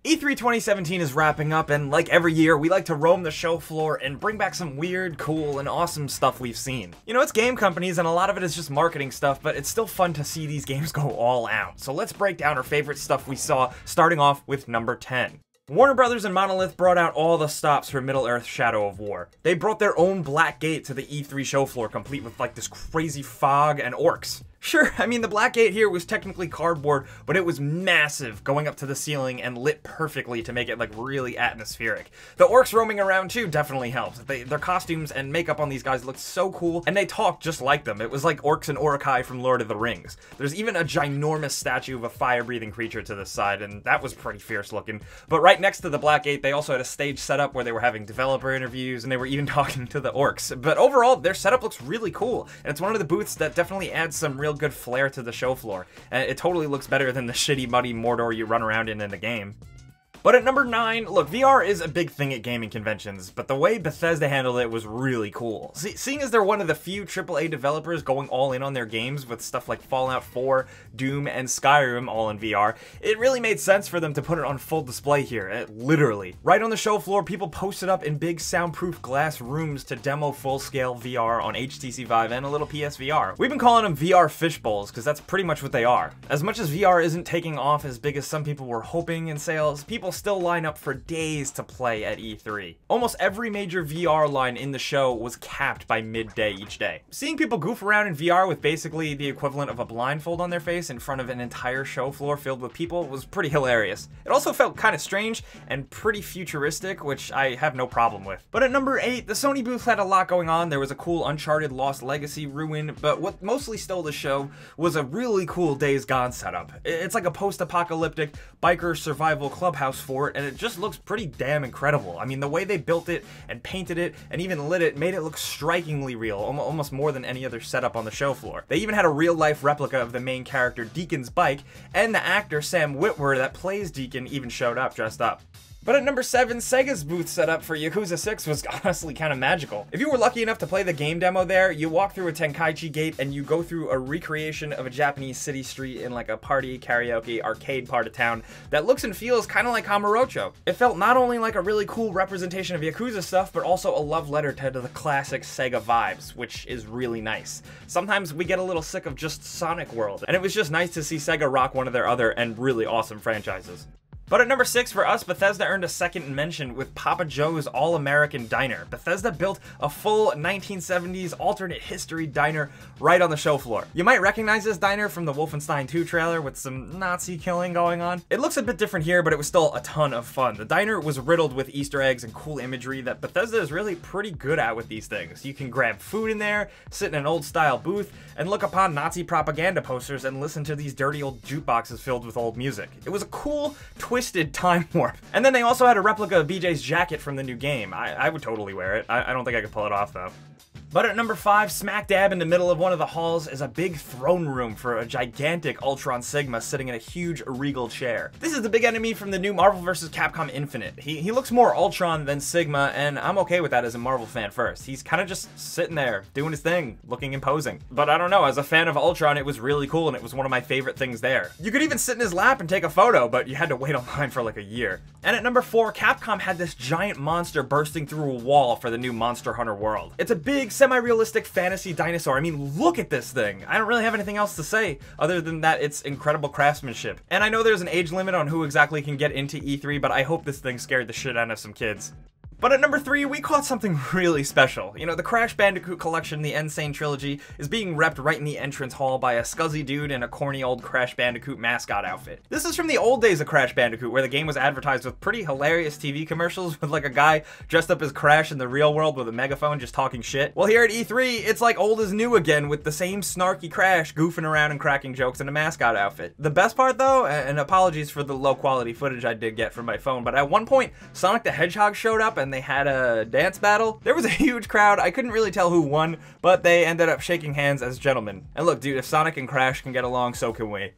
E3 2017 is wrapping up, and like every year, we like to roam the show floor and bring back some weird, cool, and awesome stuff we've seen. You know, it's game companies, and a lot of it is just marketing stuff, but it's still fun to see these games go all out. So let's break down our favorite stuff we saw, starting off with number 10. Warner Brothers and Monolith brought out all the stops for Middle-earth Shadow of War. They brought their own Black Gate to the E3 show floor, complete with like this crazy fog and orcs. Sure, I mean, the Black Gate here was technically cardboard, but it was massive, going up to the ceiling and lit perfectly to make it, like, really atmospheric. The orcs roaming around, too, definitely helped. Their costumes and makeup on these guys looked so cool, and they talked just like them. It was like orcs and Uruk-hai from Lord of the Rings. There's even a ginormous statue of a fire-breathing creature to the side, and that was pretty fierce looking. But right next to the Black Gate, they also had a stage setup where they were having developer interviews, and they were even talking to the orcs. But overall, their setup looks really cool, and it's one of the booths that definitely adds some real good flair to the show floor, and it totally looks better than the shitty muddy Mordor you run around in the game. But at number 9, look, VR is a big thing at gaming conventions, but the way Bethesda handled it was really cool. Seeing as they're one of the few AAA developers going all in on their games with stuff like Fallout 4, Doom, and Skyrim all in VR, it really made sense for them to put it on full display here, literally. Right on the show floor, people posted up in big soundproof glass rooms to demo full-scale VR on HTC Vive and a little PSVR. We've been calling them VR fishbowls, because that's pretty much what they are. As much as VR isn't taking off as big as some people were hoping in sales, people still line up for days to play at E3. Almost every major VR line in the show was capped by midday each day. Seeing people goof around in VR with basically the equivalent of a blindfold on their face in front of an entire show floor filled with people was pretty hilarious. It also felt kind of strange and pretty futuristic, which I have no problem with. But at number 8, the Sony booth had a lot going on. There was a cool Uncharted Lost Legacy ruin, but what mostly stole the show was a really cool Days Gone setup. It's like a post-apocalyptic biker survival clubhouse fort, and it just looks pretty damn incredible. I mean, the way they built it and painted it and even lit it made it look strikingly real, almost more than any other setup on the show floor. They even had a real-life replica of the main character Deacon's bike, and the actor Sam Witwer that plays Deacon even showed up dressed up. But at number 7, Sega's booth setup for Yakuza 6 was honestly kind of magical. If you were lucky enough to play the game demo there, you walk through a Tenkaichi gate and you go through a recreation of a Japanese city street in like a party, karaoke, arcade part of town that looks and feels kind of like Kamurocho. It felt not only like a really cool representation of Yakuza stuff, but also a love letter to the classic Sega vibes, which is really nice. Sometimes we get a little sick of just Sonic World, and it was just nice to see Sega rock one of their other and really awesome franchises. But at number 6 for us, Bethesda earned a second mention with Papa Joe's All-American Diner. Bethesda built a full 1970s alternate history diner right on the show floor. You might recognize this diner from the Wolfenstein 2 trailer with some Nazi killing going on. It looks a bit different here, but it was still a ton of fun. The diner was riddled with Easter eggs and cool imagery that Bethesda is really pretty good at with these things. You can grab food in there, sit in an old-style booth, and look upon Nazi propaganda posters and listen to these dirty old jukeboxes filled with old music. It was a cool, twisted time warp. And then they also had a replica of BJ's jacket from the new game. I would totally wear it. I don't think I could pull it off though. But at number 5, smack dab in the middle of one of the halls is a big throne room for a gigantic Ultron Sigma sitting in a huge regal chair. This is the big enemy from the new Marvel vs. Capcom Infinite. He looks more Ultron than Sigma, and I'm okay with that as a Marvel fan first. He's kind of just sitting there, doing his thing, looking imposing. But I don't know, as a fan of Ultron, it was really cool, and it was one of my favorite things there. You could even sit in his lap and take a photo, but you had to wait online for like a year. And at number 4, Capcom had this giant monster bursting through a wall for the new Monster Hunter World. It's a big, semi-realistic fantasy dinosaur. I mean, look at this thing. I don't really have anything else to say other than that it's incredible craftsmanship. And I know there's an age limit on who exactly can get into E3, but I hope this thing scared the shit out of some kids. But at number 3, we caught something really special. You know, the Crash Bandicoot collection, the Insane Trilogy, is being repped right in the entrance hall by a scuzzy dude in a corny old Crash Bandicoot mascot outfit. This is from the old days of Crash Bandicoot, where the game was advertised with pretty hilarious TV commercials with like a guy dressed up as Crash in the real world with a megaphone just talking shit. Well, here at E3, it's like old as new again with the same snarky Crash goofing around and cracking jokes in a mascot outfit. The best part though, and apologies for the low quality footage I did get from my phone, but at one point, Sonic the Hedgehog showed up and they had a dance battle. There was a huge crowd. I couldn't really tell who won, but they ended up shaking hands as gentlemen. And look, dude, if Sonic and Crash can get along, so can we.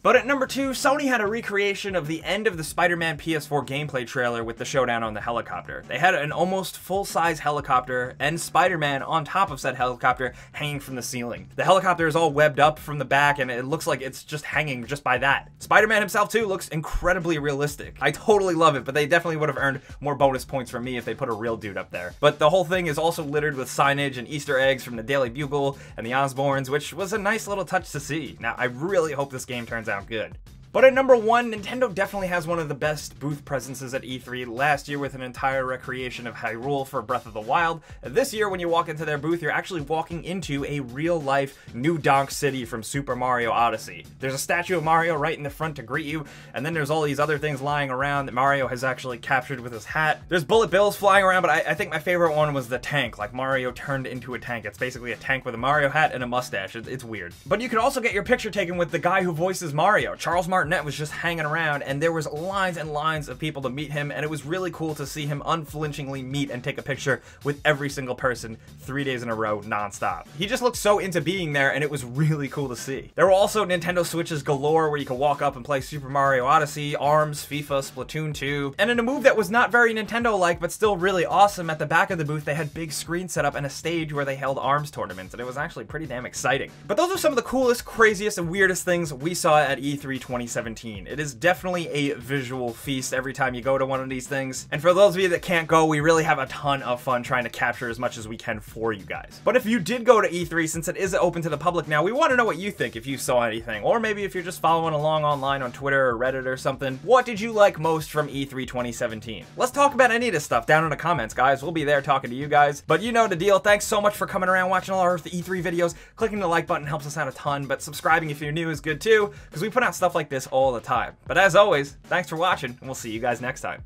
But at number 2, Sony had a recreation of the end of the SpiderMan PS4 gameplay trailer with the showdown on the helicopter. They had an almost full-size helicopter and Spider-Man on top of said helicopter hanging from the ceiling. The helicopter is all webbed up from the back and it looks like it's just hanging just by that. Spider-Man himself too looks incredibly realistic. I totally love it, but they definitely would have earned more bonus points from me if they put a real dude up there. But the whole thing is also littered with signage and Easter eggs from the Daily Bugle and the Osbournes, which was a nice little touch to see. Now, I really hope this game turns out good. But at number 1, Nintendo definitely has one of the best booth presences at E3 last year with an entire recreation of Hyrule for Breath of the Wild. This year, when you walk into their booth, you're actually walking into a real-life New Donk City from Super Mario Odyssey. There's a statue of Mario right in the front to greet you, and then there's all these other things lying around that Mario has actually captured with his hat. There's bullet bills flying around, but I think my favorite one was the tank, like Mario turned into a tank. It's basically a tank with a Mario hat and a mustache. It's weird. But you can also get your picture taken with the guy who voices Mario. Charles Martinet was just hanging around, and there was lines and lines of people to meet him, and it was really cool to see him unflinchingly meet and take a picture with every single person 3 days in a row non-stop. He just looked so into being there, and it was really cool to see. There were also Nintendo Switches galore where you could walk up and play Super Mario Odyssey, ARMS, FIFA, Splatoon 2, and in a move that was not very Nintendo-like but still really awesome, at the back of the booth they had big screens set up and a stage where they held ARMS tournaments, and it was actually pretty damn exciting. But those are some of the coolest, craziest, and weirdest things we saw at E3 2017. It is definitely a visual feast every time you go to one of these things. And for those of you that can't go, we really have a ton of fun trying to capture as much as we can for you guys. But if you did go to E3, since it is open to the public now, we want to know what you think if you saw anything. Or maybe if you're just following along online on Twitter or Reddit or something, what did you like most from E3 2017? Let's talk about any of this stuff down in the comments, guys. We'll be there talking to you guys. But you know the deal. Thanks so much for coming around, watching all our E3 videos. Clicking the like button helps us out a ton, but subscribing if you're new is good too, because we put out stuff like this all the time. But as always, thanks for watching, and we'll see you guys next time.